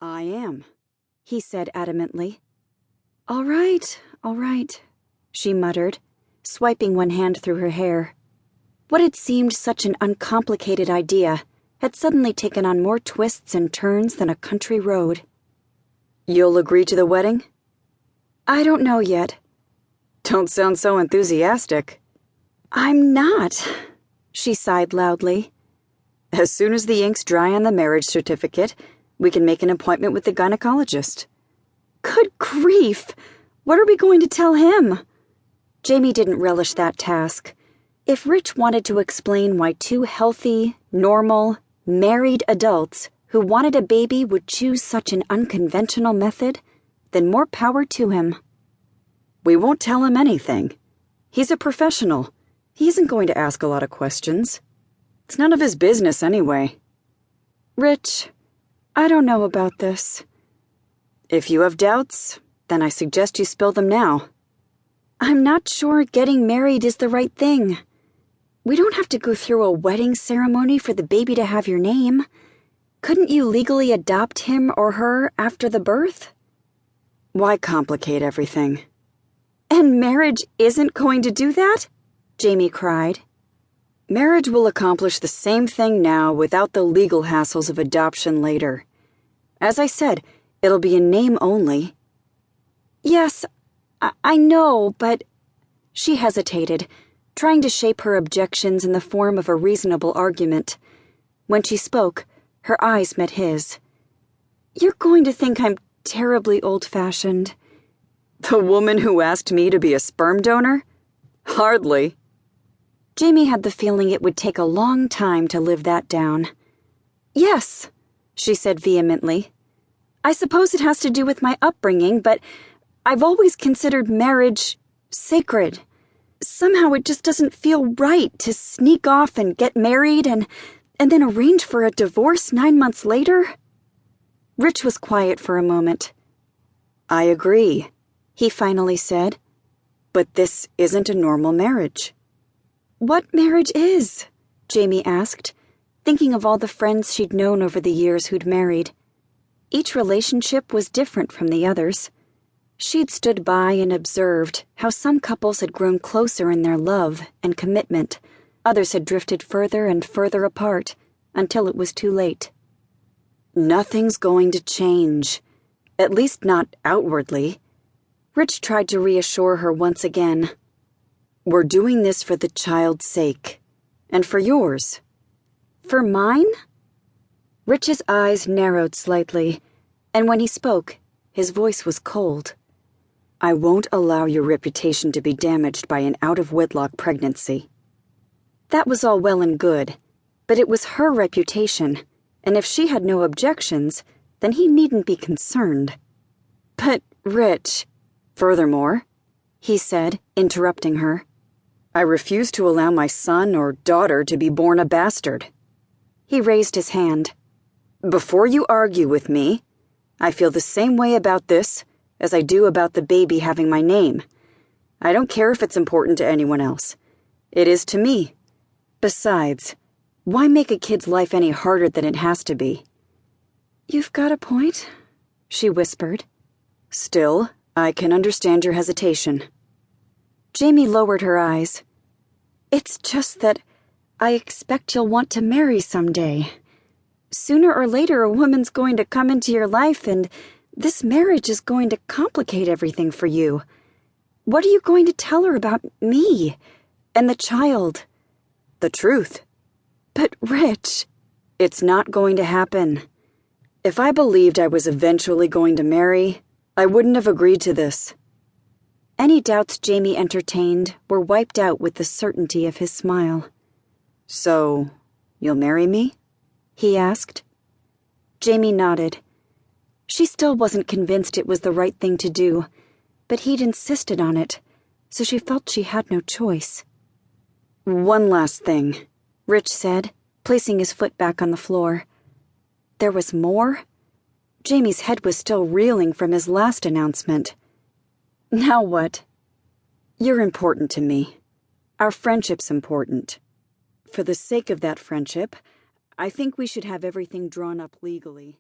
I am, he said adamantly. All right, she muttered, swiping one hand through her hair. What had seemed such an uncomplicated idea had suddenly taken on more twists and turns than a country road. You'll agree to the wedding? I don't know yet. Don't sound so enthusiastic. I'm not, she sighed loudly. As soon as the ink's dry on the marriage certificate, we can make an appointment with the gynecologist. Good grief! What are we going to tell him? Jamie didn't relish that task. If Rich wanted to explain why two healthy, normal, married adults who wanted a baby would choose such an unconventional method, then more power to him. We won't tell him anything. He's a professional. He isn't going to ask a lot of questions. It's none of his business anyway. Rich, I don't know about this. If you have doubts, then I suggest you spill them now. I'm not sure getting married is the right thing. We don't have to go through a wedding ceremony for the baby to have your name. Couldn't you legally adopt him or her after the birth? Why complicate everything? And marriage isn't going to do that? Jamie cried. Marriage will accomplish the same thing now without the legal hassles of adoption later. As I said, it'll be in name only. Yes, I know, but... She hesitated, trying to shape her objections in the form of a reasonable argument. When she spoke, her eyes met his. You're going to think I'm terribly old-fashioned. The woman who asked me to be a sperm donor? Hardly. Jamie had the feeling it would take a long time to live that down. Yes, she said vehemently. I suppose it has to do with my upbringing, but I've always considered marriage sacred. Somehow it just doesn't feel right to sneak off and get married and then arrange for a divorce 9 months later. Rich was quiet for a moment. I agree, he finally said. But this isn't a normal marriage. What marriage is? Jamie asked, thinking of all the friends she'd known over the years who'd married. Each relationship was different from the others. She'd stood by and observed how some couples had grown closer in their love and commitment. Others had drifted further and further apart until it was too late. Nothing's going to change, at least not outwardly. Rich tried to reassure her once again. We're doing this for the child's sake, and for yours. For mine? Rich's eyes narrowed slightly, and when he spoke, his voice was cold. I won't allow your reputation to be damaged by an out-of-wedlock pregnancy. That was all well and good, but it was her reputation, and if she had no objections, then he needn't be concerned. But, Rich... Furthermore, he said, interrupting her, I refuse to allow my son or daughter to be born a bastard. He raised his hand. Before you argue with me, I feel the same way about this as I do about the baby having my name. I don't care if it's important to anyone else. It is to me. Besides, why make a kid's life any harder than it has to be? You've got a point, she whispered. Still, I can understand your hesitation. Jamie lowered her eyes. It's just that I expect you'll want to marry someday. Sooner or later, a woman's going to come into your life, and this marriage is going to complicate everything for you. What are you going to tell her about me and the child? The truth. But, Rich, it's not going to happen. If I believed I was eventually going to marry, I wouldn't have agreed to this. Any doubts Jamie entertained were wiped out with the certainty of his smile. So, you'll marry me? He asked. Jamie nodded. She still wasn't convinced it was the right thing to do, but he'd insisted on it, so she felt she had no choice. One last thing, Rich said, placing his foot back on the floor. There was more? Jamie's head was still reeling from his last announcement. Now what? You're important to me. Our friendship's important. For the sake of that friendship, I think we should have everything drawn up legally.